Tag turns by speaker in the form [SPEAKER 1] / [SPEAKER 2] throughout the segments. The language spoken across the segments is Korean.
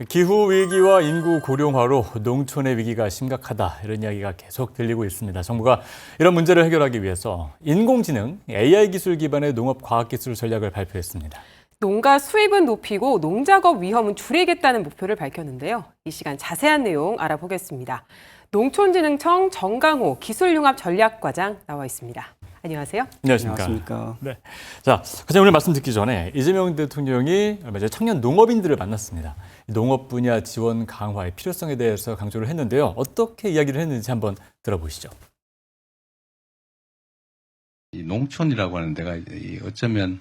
[SPEAKER 1] 기후 위기와 인구 고령화로 농촌의 위기가 심각하다, 이런 이야기가 계속 들리고 있습니다. 정부가 이런 문제를 해결하기 위해서 인공지능, AI 기술 기반의 농업 과학기술 전략을 발표했습니다.
[SPEAKER 2] 농가 수입은 높이고 농작업 위험은 줄이겠다는 목표를 밝혔는데요. 이 시간 자세한 내용 알아보겠습니다. 농촌진흥청 정강호 기술융합전략과장 나와 있습니다. 안녕하세요.
[SPEAKER 1] 안녕하십니까. 네. 자, 가장 오늘 말씀 듣기 전에 이재명 대통령이 얼마 전에 청년 농업인들을 만났습니다. 농업 분야 지원 강화의 필요성에 대해서 강조를 했는데요. 어떻게 이야기를 했는지 한번 들어보시죠.
[SPEAKER 3] 이 농촌이라고 하는 데가 어쩌면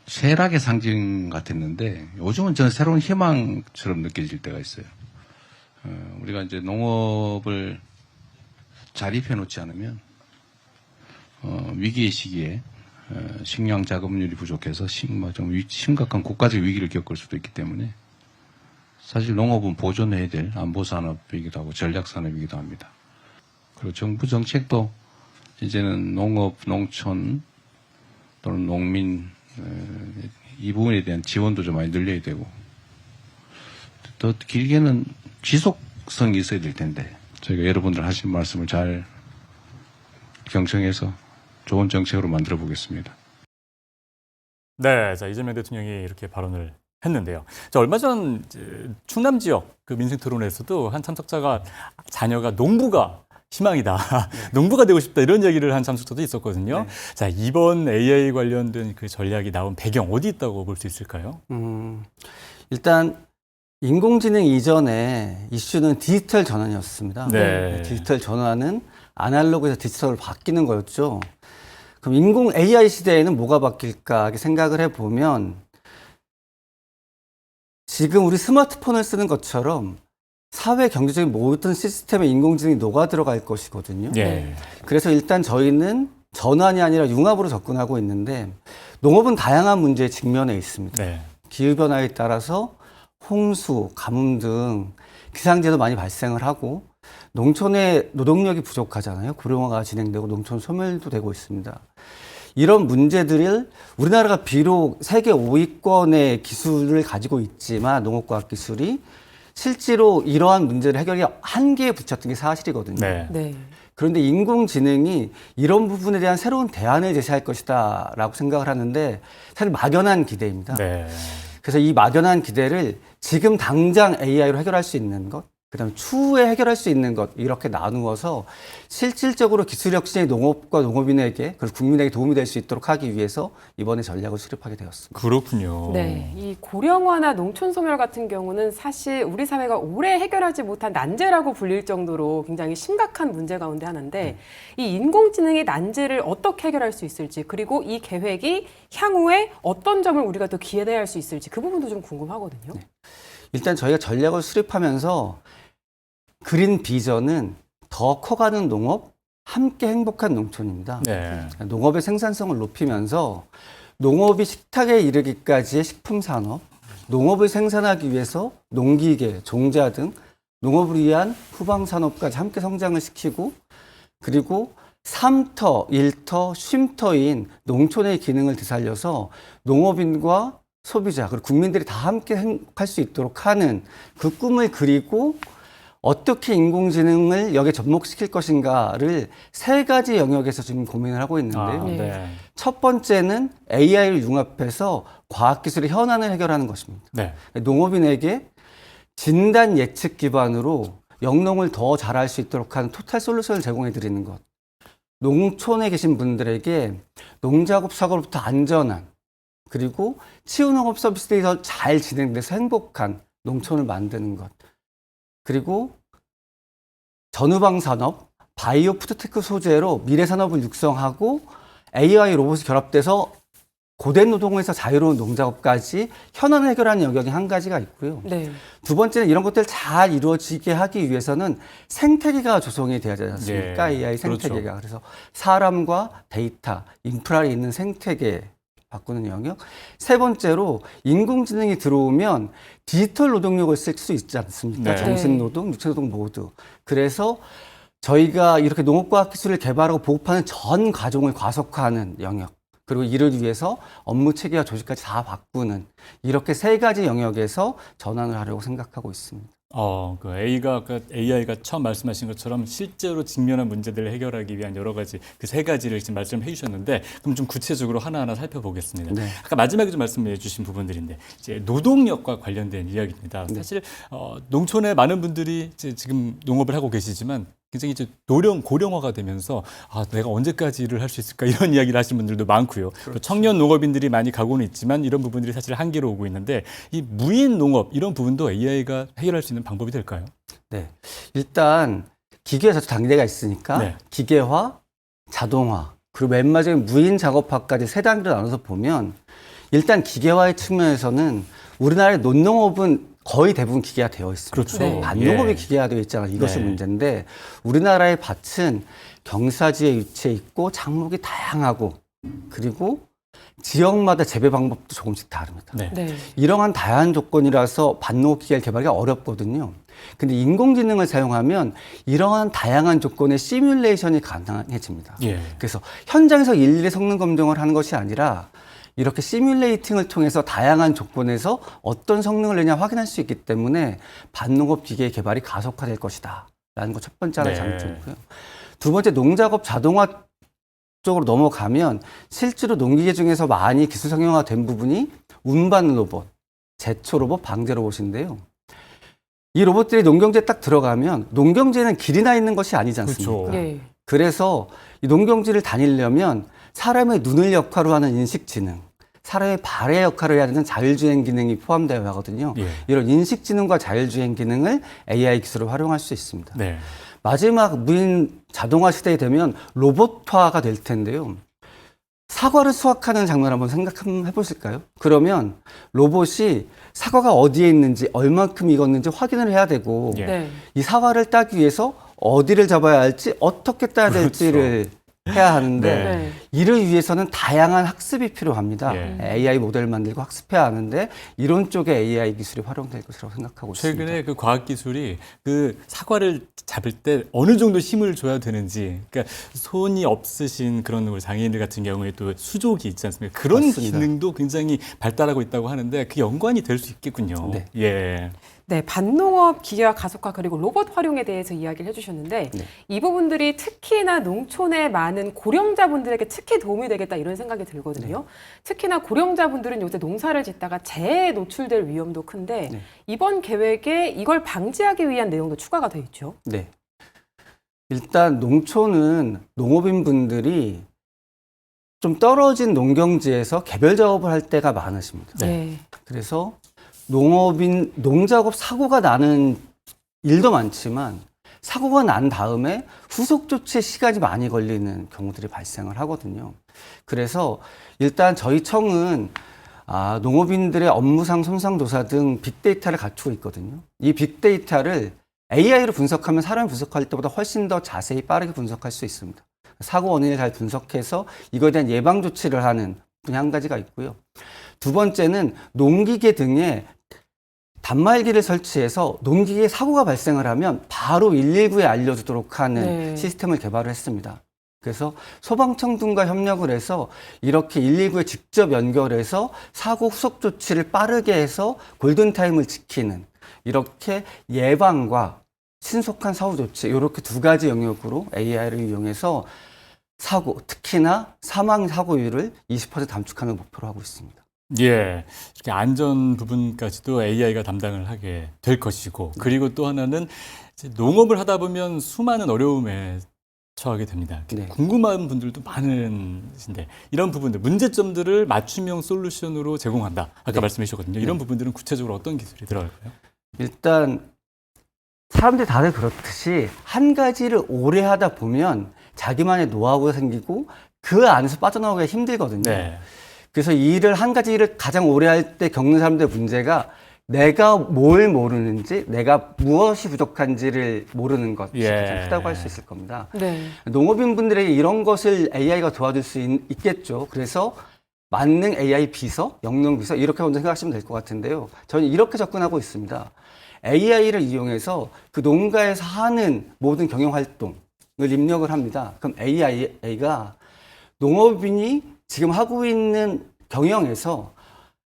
[SPEAKER 3] 쇠락의 상징 같았는데 요즘은 저는 새로운 희망처럼 느껴질 때가 있어요. 우리가 이제 농업을 자립해 놓지 않으면 위기의 시기에 식량 자급률이 부족해서 좀 심각한 국가적 위기를 겪을 수도 있기 때문에 사실 농업은 보존해야 될 안보산업이기도 하고 전략산업이기도 합니다. 그리고 정부 정책도 이제는 농업, 농촌 또는 농민 이 부분에 대한 지원도 좀 많이 늘려야 되고 더 길게는 지속성이 있어야 될 텐데 저희가 여러분들 하신 말씀을 잘 경청해서 좋은 정책으로 만들어 보겠습니다.
[SPEAKER 1] 네, 자, 이재명 대통령이 이렇게 발언을 했는데요. 자, 얼마 전 충남 지역 그 민생 토론에서도 한 참석자가 자녀가 농부가 희망이다. 농부가 되고 싶다. 이런 얘기를 한 참석자도 있었거든요. 네. 자, 이번 AI 관련된 그 전략이 나온 배경 어디 있다고 볼 수 있을까요?
[SPEAKER 4] 일단 인공지능 이전에 이슈는 디지털 전환이었습니다.
[SPEAKER 1] 네.
[SPEAKER 4] 디지털 전환은 아날로그에서 디지털로 바뀌는 거였죠. 그럼 인공 AI 시대에는 뭐가 바뀔까 생각을 해보면 지금 우리 스마트폰을 쓰는 것처럼 사회 경제적인 모든 시스템에 인공지능이 녹아 들어갈 것이거든요.
[SPEAKER 1] 네.
[SPEAKER 4] 그래서 일단 저희는 전환이 아니라 융합으로 접근하고 있는데 농업은 다양한 문제에 직면해 있습니다.
[SPEAKER 1] 네.
[SPEAKER 4] 기후변화에 따라서 홍수, 가뭄 등 기상제도 많이 발생을 하고 농촌의 노동력이 부족하잖아요. 고령화가 진행되고 농촌 소멸도 되고 있습니다. 이런 문제들을 우리나라가 비록 세계 5위권의 기술을 가지고 있지만 농업과학 기술이 실제로 이러한 문제를 해결이 한계에 부딪혔던 게 사실이거든요.
[SPEAKER 1] 네.
[SPEAKER 2] 네.
[SPEAKER 4] 그런데 인공지능이 이런 부분에 대한 새로운 대안을 제시할 것이다 라고 생각을 하는데 사실 막연한 기대입니다.
[SPEAKER 1] 네.
[SPEAKER 4] 그래서 이 막연한 기대를 지금 당장 AI로 해결할 수 있는 것, 그다음에 추후에 해결할 수 있는 것 이렇게 나누어서 실질적으로 기술 혁신이 농업과 농업인에게 그리고 국민에게 도움이 될 수 있도록 하기 위해서 이번에 전략을 수립하게 되었습니다.
[SPEAKER 1] 그렇군요.
[SPEAKER 2] 네, 이 고령화나 농촌 소멸 같은 경우는 사실 우리 사회가 오래 해결하지 못한 난제라고 불릴 정도로 굉장히 심각한 문제 가운데 하나인데 이 인공지능의 난제를 어떻게 해결할 수 있을지 그리고 이 계획이 향후에 어떤 점을 우리가 더 기대할 수 있을지 그 부분도 좀 궁금하거든요.
[SPEAKER 4] 네. 일단 저희가 전략을 수립하면서 그린 비전은 더 커가는 농업, 함께 행복한 농촌입니다.
[SPEAKER 1] 네.
[SPEAKER 4] 농업의 생산성을 높이면서 농업이 식탁에 이르기까지의 식품산업, 농업을 생산하기 위해서 농기계, 종자 등 농업을 위한 후방산업까지 함께 성장을 시키고 그리고 3터, 1터, 쉼터인 농촌의 기능을 되살려서 농업인과 소비자, 그리고 국민들이 다 함께 할 수 있도록 하는 그 꿈을 그리고 어떻게 인공지능을 여기에 접목시킬 것인가를 세 가지 영역에서 지금 고민을 하고 있는데요.
[SPEAKER 1] 네.
[SPEAKER 4] 첫 번째는 AI를 융합해서 과학기술의 현안을 해결하는 것입니다.
[SPEAKER 1] 네.
[SPEAKER 4] 농업인에게 진단 예측 기반으로 영농을 더 잘할 수 있도록 하는 토탈 솔루션을 제공해 드리는 것. 농촌에 계신 분들에게 농작업 사고로부터 안전한 그리고 치유농업 서비스들이 더 잘 진행돼서 행복한 농촌을 만드는 것. 그리고 전후방 산업, 바이오 푸드테크 소재로 미래 산업을 육성하고 AI 로봇이 결합돼서 고된 노동에서 자유로운 농작업까지 현안을 해결하는 영역이 한 가지가 있고요. 네. 두 번째는 이런 것들을 잘 이루어지게 하기 위해서는 생태계가 조성이 돼야 되지 않습니까? 예, AI 생태계가. 그렇죠. 그래서 사람과 데이터, 인프라에 있는 생태계 바꾸는 영역. 세 번째로 인공지능이 들어오면 디지털 노동력을 쓸 수 있지 않습니까?
[SPEAKER 1] 네.
[SPEAKER 4] 정신노동, 육체노동 모두. 그래서 저희가 이렇게 농업과학 기술을 개발하고 보급하는 전 과정을 과속화하는 영역. 그리고 이를 위해서 업무 체계와 조직까지 다 바꾸는 이렇게 세 가지 영역에서 전환을 하려고 생각하고 있습니다.
[SPEAKER 1] AI가 처음 말씀하신 것처럼 실제로 직면한 문제들을 해결하기 위한 여러 가지 그 세 가지를 지금 말씀해 주셨는데 그럼 좀 구체적으로 하나하나 살펴보겠습니다.
[SPEAKER 4] 네.
[SPEAKER 1] 아까 마지막에 좀 말씀해 주신 부분들인데 이제 노동력과 관련된 이야기입니다.
[SPEAKER 4] 네.
[SPEAKER 1] 사실 농촌에 많은 분들이 이제 지금 농업을 하고 계시지만 굉장히 이제 고령화가 되면서 내가 언제까지 일을 할 수 있을까 이런 이야기를 하시는 분들도 많고요. 또 청년 농업인들이 많이 가고는 있지만 이런 부분들이 사실 한계로 오고 있는데 이 무인 농업 이런 부분도 AI가 해결할 수 있는 방법이 될까요?
[SPEAKER 4] 네. 일단 기계에서 단계가 있으니까
[SPEAKER 1] 네.
[SPEAKER 4] 기계화, 자동화, 그리고 맨 마지막에 무인 작업화까지 세 단계로 나눠서 보면 일단 기계화의 측면에서는 우리나라의 논농업은 거의 대부분 기계화 되어 있습니다.
[SPEAKER 1] 그렇죠.
[SPEAKER 2] 네.
[SPEAKER 4] 밭농업이
[SPEAKER 1] 예.
[SPEAKER 4] 기계화되어 있잖아요. 이것이
[SPEAKER 1] 네.
[SPEAKER 4] 문제인데 우리나라의 밭은 경사지에 위치해 있고 작목이 다양하고 그리고 지역마다 재배 방법도 조금씩 다릅니다.
[SPEAKER 1] 네.
[SPEAKER 2] 네.
[SPEAKER 4] 이러한 다양한 조건이라서 밭농업 기계를 개발하기가 어렵거든요. 근데 인공지능을 사용하면 이러한 다양한 조건의 시뮬레이션이 가능해집니다.
[SPEAKER 1] 예.
[SPEAKER 4] 그래서 현장에서 일일이 성능 검증을 하는 것이 아니라 이렇게 시뮬레이팅을 통해서 다양한 조건에서 어떤 성능을 내냐 확인할 수 있기 때문에 밭농업 기계 개발이 가속화될 것이다. 라는 거 첫 번째 하나의
[SPEAKER 1] 네.
[SPEAKER 4] 장점이고요. 두 번째 농작업 자동화 쪽으로 넘어가면 실제로 농기계 중에서 많이 기술 상용화된 부분이 운반 로봇, 제초 로봇, 방제 로봇인데요. 이 로봇들이 농경지에 딱 들어가면 농경지에는 길이 나 있는 것이 아니지 않습니까?
[SPEAKER 1] 그렇죠.
[SPEAKER 2] 예.
[SPEAKER 4] 그래서 이 농경지를 다니려면 사람의 눈을 역할로 하는 인식지능, 사람의 발의 역할을 해야 되는 자율주행 기능이 포함되어 하거든요.
[SPEAKER 1] 예.
[SPEAKER 4] 이런 인식지능과 자율주행 기능을 AI 기술을 활용할 수 있습니다.
[SPEAKER 1] 네.
[SPEAKER 4] 마지막 무인 자동화 시대에 되면 로봇화가 될 텐데요. 사과를 수확하는 장면 한번 생각해 보실까요? 그러면 로봇이 사과가 어디에 있는지 얼만큼 익었는지 확인을 해야 되고
[SPEAKER 1] 예.
[SPEAKER 2] 네.
[SPEAKER 4] 이 사과를 따기 위해서 어디를 잡아야 할지 어떻게 따야 될지를 해야 하는데
[SPEAKER 1] 네.
[SPEAKER 2] 네.
[SPEAKER 4] 이를 위해서는 다양한 학습이 필요합니다.
[SPEAKER 1] 예.
[SPEAKER 4] AI 모델 만들고 학습해야 하는데 이런 쪽에 AI 기술이 활용될 것이라고 생각하고 있습니다.
[SPEAKER 1] 최근에 그 과학기술이 그 사과를 잡을 때 어느 정도 힘을 줘야 되는지, 그러니까 손이 없으신 그런 우리 장애인들 같은 경우에 또 수족이 있지 않습니까? 그런
[SPEAKER 4] 맞습니다.
[SPEAKER 1] 기능도 굉장히 발달하고 있다고 하는데 그 연관이 될 수 있겠군요.
[SPEAKER 4] 네.
[SPEAKER 1] 예.
[SPEAKER 2] 네, 밭농업 기계화 가속화 그리고 로봇 활용에 대해서 이야기를 해주셨는데
[SPEAKER 4] 네.
[SPEAKER 2] 이 부분들이 특히나 농촌의 많은 고령자분들에게 특히 도움이 되겠다 이런 생각이 들거든요. 특히나 고령자분들은 요새 농사를 짓다가 재해에 노출될 위험도 큰데
[SPEAKER 4] 네.
[SPEAKER 2] 이번 계획에 이걸 방지하기 위한 내용도 추가가 돼 있죠.
[SPEAKER 4] 네. 일단 농촌은 농업인분들이 좀 떨어진 농경지에서 개별 작업을 할 때가 많으십니다.
[SPEAKER 2] 네.
[SPEAKER 4] 그래서 농작업 사고가 나는 일도 많지만 사고가 난 다음에 후속 조치에 시간이 많이 걸리는 경우들이 발생을 하거든요. 그래서 일단 저희 청은 농업인들의 업무상 손상조사 등 빅데이터를 갖추고 있거든요. 이 빅데이터를 AI로 분석하면 사람이 분석할 때보다 훨씬 더 자세히 빠르게 분석할 수 있습니다. 사고 원인을 잘 분석해서 이거에 대한 예방 조치를 하는 분이 한 가지가 있고요. 두 번째는 농기계 등에 단말기를 설치해서 농기계에 사고가 발생을 하면 바로 119에 알려주도록 하는
[SPEAKER 2] 네.
[SPEAKER 4] 시스템을 개발을 했습니다. 그래서 소방청 등과 협력을 해서 이렇게 119에 직접 연결해서 사고 후속 조치를 빠르게 해서 골든타임을 지키는 이렇게 예방과 신속한 사후 조치 이렇게 두 가지 영역으로 AI를 이용해서 사고, 특히나 사망 사고율을 20% 감축하는 목표로 하고 있습니다.
[SPEAKER 1] 예, 이렇게 안전 부분까지도 AI가 담당을 하게 될 것이고, 그리고 또 하나는 이제 농업을 하다 보면 수많은 어려움에 처하게 됩니다.
[SPEAKER 4] 네.
[SPEAKER 1] 궁금한 분들도 많으신데 이런 부분들, 문제점들을 맞춤형 솔루션으로 제공한다. 아까
[SPEAKER 4] 네.
[SPEAKER 1] 말씀해 주셨거든요. 이런 부분들은 구체적으로 어떤 기술이 들어갈까요?
[SPEAKER 4] 일단 사람들이 다들 그렇듯이 한 가지를 오래 하다 보면 자기만의 노하우가 생기고 그 안에서 빠져나오기가 힘들거든요.
[SPEAKER 1] 네.
[SPEAKER 4] 그래서 이 일을 한 가지 일을 가장 오래 할 때 겪는 사람들의 문제가 내가 뭘 모르는지, 내가 무엇이 부족한지를 모르는 것이 가장 크다고 할 수 있을 겁니다.
[SPEAKER 2] 네.
[SPEAKER 4] 농업인분들에게 이런 것을 AI가 도와줄 수 있겠죠. 그래서 만능 AI 비서, 영농 비서 이렇게 먼저 생각하시면 될 것 같은데요. 저는 이렇게 접근하고 있습니다. AI를 이용해서 그 농가에서 하는 모든 경영 활동을 입력을 합니다. 그럼 AI가 농업인이 지금 하고 있는 경영에서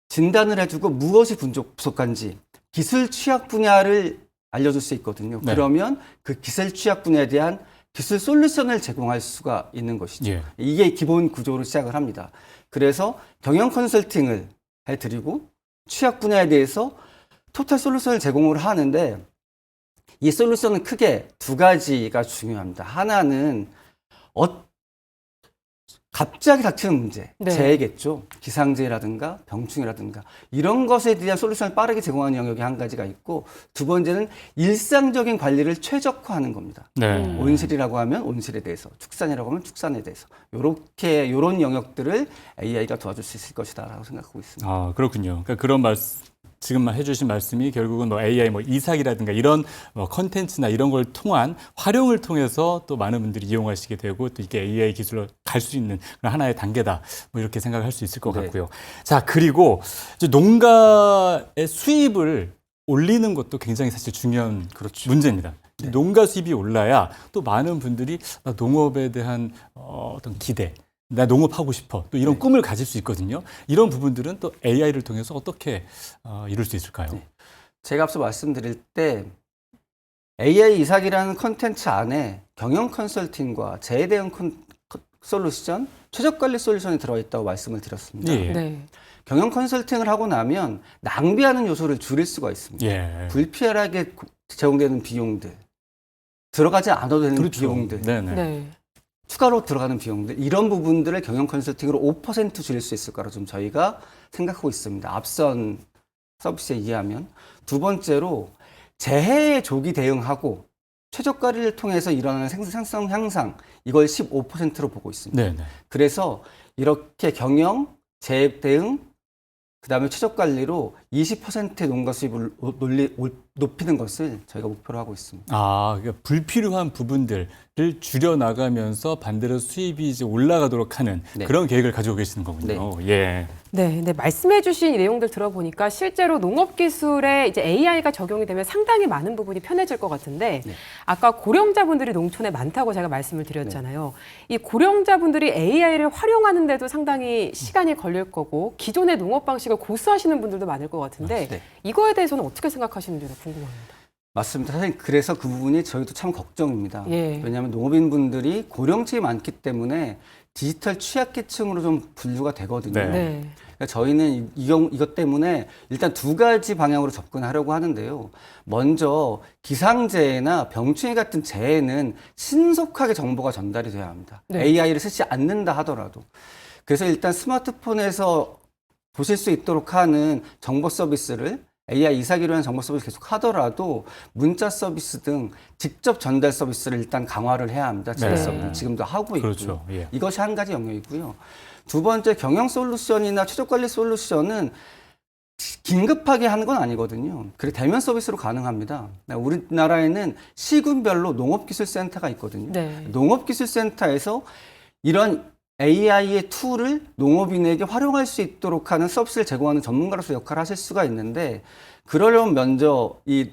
[SPEAKER 4] 진단을 해주고 무엇이 부족한지 기술 취약 분야를 알려줄 수 있거든요.
[SPEAKER 1] 네.
[SPEAKER 4] 그러면 그 기술 취약 분야에 대한 기술 솔루션을 제공할 수가 있는 것이죠.
[SPEAKER 1] 예.
[SPEAKER 4] 이게 기본 구조로 시작을 합니다. 그래서 경영 컨설팅을 해드리고 취약 분야에 대해서 토탈 솔루션을 제공을 하는데 이 솔루션은 크게 두 가지가 중요합니다. 하나는 갑자기 닥치는 문제,
[SPEAKER 2] 네.
[SPEAKER 4] 재해겠죠. 기상재해라든가 병충해라든가 이런 것에 대한 솔루션을 빠르게 제공하는 영역이 한 가지가 있고 두 번째는 일상적인 관리를 최적화하는 겁니다.
[SPEAKER 1] 네.
[SPEAKER 4] 온실이라고 하면 온실에 대해서, 축산이라고 하면 축산에 대해서 요런 영역들을 AI가 도와줄 수 있을 것이다라고 생각하고 있습니다.
[SPEAKER 1] 아, 그렇군요. 그러니까 그런 말씀, 지금 해주신 말씀이 결국은 뭐 AI, 뭐 이삭이라든가 이런 뭐 컨텐츠나 이런 걸 통한 활용을 통해서 또 많은 분들이 이용하시게 되고 또 이게 AI 기술로 갈 수 있는 그런 하나의 단계다. 뭐 이렇게 생각할 수 있을 것
[SPEAKER 4] 네.
[SPEAKER 1] 같고요. 자, 그리고 이제 농가의 수입을 올리는 것도 굉장히 사실 중요한 문제입니다.
[SPEAKER 4] 네.
[SPEAKER 1] 농가 수입이 올라야 또 많은 분들이 농업에 대한 어떤 기대, 나 농업하고 싶어. 또 이런 꿈을 가질 수 있거든요. 이런 부분들은 또 AI를 통해서 어떻게 이룰 수 있을까요?
[SPEAKER 4] 네. 제가 앞서 말씀드릴 때 AI 이삭이라는 컨텐츠 안에 경영 컨설팅과 재해 대응 솔루션, 최적 관리 솔루션이 들어있다고 말씀을 드렸습니다.
[SPEAKER 1] 예.
[SPEAKER 2] 네.
[SPEAKER 4] 경영 컨설팅을 하고 나면 낭비하는 요소를 줄일 수가 있습니다.
[SPEAKER 1] 예.
[SPEAKER 4] 불필요하게 제공되는 비용들, 들어가지 않아도 되는
[SPEAKER 1] 그렇죠.
[SPEAKER 4] 비용들,
[SPEAKER 1] 네네.
[SPEAKER 2] 네.
[SPEAKER 4] 추가로 들어가는 비용들, 이런 부분들을 경영 컨설팅으로 5% 줄일 수 있을 거라 좀 저희가 생각하고 있습니다. 앞선 서비스에 의하면. 두 번째로 재해에 조기 대응하고 최적 관리를 통해서 일어나는 생산성 향상, 이걸 15%로 보고 있습니다.
[SPEAKER 1] 네네.
[SPEAKER 4] 그래서 이렇게 경영, 재해 대응, 그다음에 최적 관리로 20%의 농가 수입을 높이는 것을 저희가 목표로 하고 있습니다.
[SPEAKER 1] 아, 그러니까 불필요한 부분들을 줄여 나가면서 반대로 수입이 이제 올라가도록 하는
[SPEAKER 4] 네.
[SPEAKER 1] 그런 계획을 가지고 계시는 거군요. 예.
[SPEAKER 2] 네, 근데 말씀해주신 이 내용들 들어보니까 실제로 농업 기술에 이제 AI가 적용이 되면 상당히 많은 부분이 편해질 것 같은데
[SPEAKER 4] 네.
[SPEAKER 2] 아까 고령자분들이 농촌에 많다고 제가 말씀을 드렸잖아요. 이 고령자분들이 AI를 활용하는데도 상당히 시간이 걸릴 거고 기존의 농업 방식을 고수하시는 분들도 많을 것 같은데
[SPEAKER 4] 네.
[SPEAKER 2] 이거에 대해서는 어떻게 생각하시는지 궁금합니다.
[SPEAKER 4] 맞습니다. 사실 그래서 그 부분이 저희도 참 걱정입니다.
[SPEAKER 2] 예.
[SPEAKER 4] 왜냐하면 농업인분들이 고령층이 많기 때문에 디지털 취약계층으로 좀 분류가 되거든요.
[SPEAKER 1] 네.
[SPEAKER 2] 네.
[SPEAKER 4] 그러니까 저희는 이것 때문에 일단 두 가지 방향으로 접근하려고 하는데요. 먼저 기상재해나 병충해 같은 재해는 신속하게 정보가 전달이 돼야 합니다.
[SPEAKER 2] 네.
[SPEAKER 4] AI를 쓰지 않는다 하더라도. 그래서 일단 스마트폰에서 보실 수 있도록 하는 정보 서비스를 AI 이사기로 한 정보 서비스 계속 하더라도 문자 서비스 등 직접 전달 서비스를 일단 강화를 해야 합니다.
[SPEAKER 1] 네.
[SPEAKER 4] 지금도 하고 있고요.
[SPEAKER 1] 그렇죠. 예.
[SPEAKER 4] 이것이 한 가지 영역이고요. 두 번째 경영 솔루션이나 최적 관리 솔루션은 긴급하게 하는 건 아니거든요. 그리고 대면 서비스로 가능합니다. 우리나라에는 시군별로 농업기술센터가 있거든요.
[SPEAKER 2] 네.
[SPEAKER 4] 농업기술센터에서 이런 AI의 툴을 농업인에게 활용할 수 있도록 하는 서비스를 제공하는 전문가로서 역할을 하실 수가 있는데 그러려면 먼저 이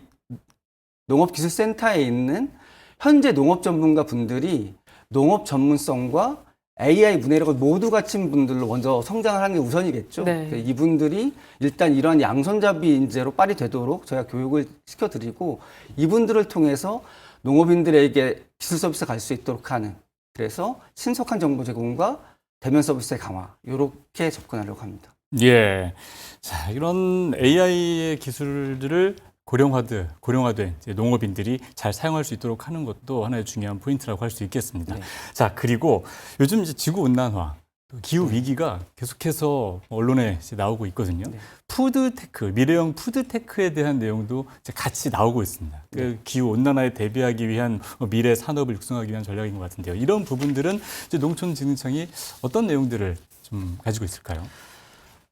[SPEAKER 4] 농업기술센터에 있는 현재 농업 전문가 분들이 농업 전문성과 AI 문해력을 모두 갖춘 분들로 먼저 성장을 하는 게 우선이겠죠.
[SPEAKER 2] 네.
[SPEAKER 4] 그래서 이분들이 일단 이런 양손잡이 인재로 빨리 되도록 저희가 교육을 시켜드리고 이분들을 통해서 농업인들에게 기술 서비스 갈 수 있도록 하는 그래서 신속한 정보 제공과 대면 서비스의 강화 이렇게 접근하려고 합니다.
[SPEAKER 1] 예. 자, 이런 AI의 기술들을 고령화된 이제 농업인들이 잘 사용할 수 있도록 하는 것도 하나의 중요한 포인트라고 할 수 있겠습니다.
[SPEAKER 4] 네.
[SPEAKER 1] 자, 그리고 요즘 이제 지구 온난화, 기후 위기가 계속해서 언론에 이제 나오고 있거든요.
[SPEAKER 4] 네.
[SPEAKER 1] 푸드테크, 미래형 푸드테크에 대한 내용도 이제 같이 나오고 있습니다. 그 기후 온난화에 대비하기 위한 미래 산업을 육성하기 위한 전략인 것 같은데요. 이런 부분들은 이제 농촌진흥청이 어떤 내용들을 좀 가지고 있을까요?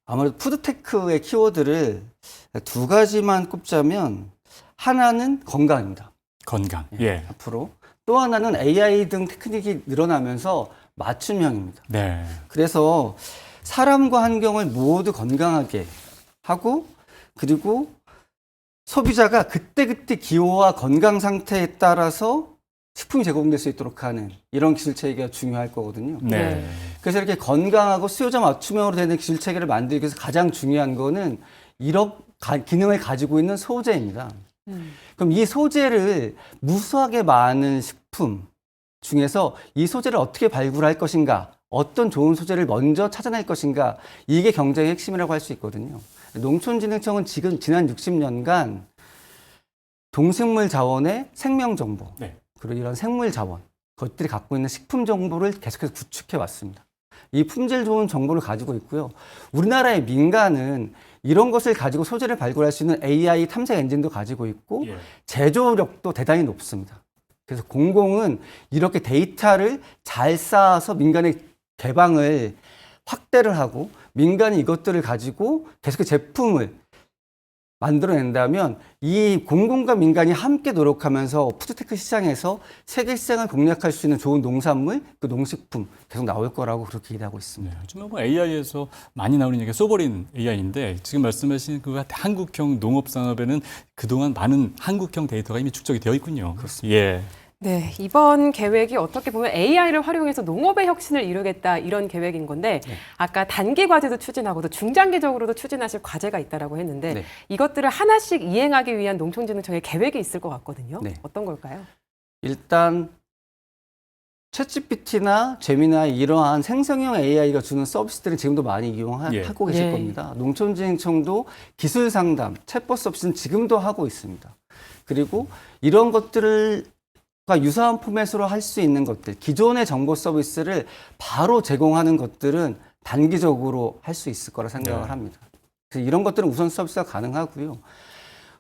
[SPEAKER 4] 아무래도 푸드테크의 키워드를 두 가지만 꼽자면 하나는 건강입니다.
[SPEAKER 1] 건강. 예.
[SPEAKER 4] 앞으로 또 하나는 AI 등 테크닉이 늘어나면서 맞춤형입니다.
[SPEAKER 1] 네.
[SPEAKER 4] 그래서 사람과 환경을 모두 건강하게 하고 그리고 소비자가 그때그때 기호와 건강 상태에 따라서 식품이 제공될 수 있도록 하는 이런 기술 체계가 중요할 거거든요.
[SPEAKER 1] 네.
[SPEAKER 4] 그래서 이렇게 건강하고 수요자 맞춤형으로 되는 기술 체계를 만들기 위해서 가장 중요한 거는 이런 기능을 가지고 있는 소재입니다. 그럼 이 소재를 무수하게 많은 식품 중에서 이 소재를 어떻게 발굴할 것인가, 어떤 좋은 소재를 먼저 찾아낼 것인가, 이게 경쟁의 핵심이라고 할 수 있거든요. 농촌진흥청은 지금 지난 60년간 동식물 자원의 생명 정보,
[SPEAKER 1] 네.
[SPEAKER 4] 그리고 이런 생물 자원, 그것들이 갖고 있는 식품 정보를 계속해서 구축해 왔습니다. 이 품질 좋은 정보를 가지고 있고요. 우리나라의 민간은 이런 것을 가지고 소재를 발굴할 수 있는 AI 탐색 엔진도 가지고 있고
[SPEAKER 1] 예.
[SPEAKER 4] 제조력도 대단히 높습니다. 그래서 공공은 이렇게 데이터를 잘 쌓아서 민간의 개방을 확대를 하고 민간이 이것들을 가지고 계속해서 제품을 만들어낸다면 이 공공과 민간이 함께 노력하면서 푸드테크 시장에서 세계 시장을 공략할 수 있는 좋은 농산물, 그 농식품 계속 나올 거라고 그렇게 기대하고 있습니다.
[SPEAKER 1] 네, 요즘에 뭐 AI에서 많이 나오는 얘기가 소버린 AI인데 지금 말씀하신 그 한국형 농업 산업에는 그동안 많은 한국형 데이터가 이미 축적이 되어 있군요.
[SPEAKER 4] 그렇습니다.
[SPEAKER 1] 예.
[SPEAKER 2] 네, 이번 계획이 어떻게 보면 AI를 활용해서 농업의 혁신을 이루겠다 이런 계획인 건데 아까 단기 과제도 추진하고도 중장기적으로도 추진하실 과제가 있다라고 했는데
[SPEAKER 4] 네.
[SPEAKER 2] 이것들을 하나씩 이행하기 위한 농촌진흥청의 계획이 있을 것 같거든요.
[SPEAKER 4] 네.
[SPEAKER 2] 어떤 걸까요?
[SPEAKER 4] 일단 챗GPT나 제미나이 이러한 생성형 AI가 주는 서비스들은 지금도 많이 이용하고 계실
[SPEAKER 2] 예.
[SPEAKER 4] 겁니다. 농촌진흥청도 기술 상담, 챗봇 서비스는 지금도 하고 있습니다. 그리고 이런 것들을 유사한 포맷으로 할 수 있는 것들, 기존의 정보 서비스를 바로 제공하는 것들은 단기적으로 할 수 있을 거라 생각을
[SPEAKER 1] 네.
[SPEAKER 4] 합니다. 그래서 이런 것들은 우선 서비스가 가능하고요.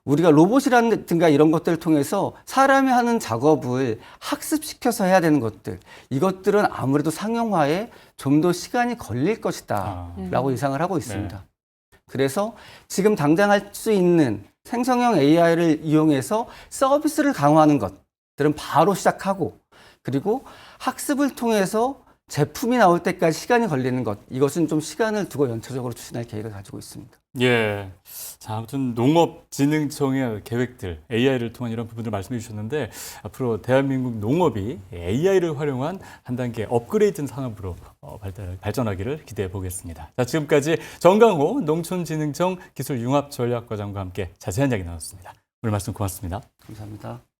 [SPEAKER 4] 우리가 로봇이라든가 이런 것들을 통해서 사람이 하는 작업을 학습시켜서 해야 되는 것들, 이것들은 아무래도 상용화에 좀 더 시간이 걸릴 것이다 라고 예상을 하고 있습니다. 그래서 지금 당장 할 수 있는 생성형 AI를 이용해서 서비스를 강화하는 것들은 바로 시작하고, 그리고 학습을 통해서 제품이 나올 때까지 시간이 걸리는 것, 이것은 좀 시간을 두고 연차적으로 추진할 계획을 가지고 있습니다.
[SPEAKER 1] 예. 자, 아무튼 농업진흥청의 계획들, AI를 통한 이런 부분들 말씀해 주셨는데 앞으로 대한민국 농업이 AI를 활용한 한 단계 업그레이드 산업으로 발전하기를 기대해 보겠습니다. 자, 지금까지 정강호 농촌진흥청 기술융합전략과장과 함께 자세한 이야기 나눴습니다. 오늘 말씀 고맙습니다.
[SPEAKER 4] 감사합니다.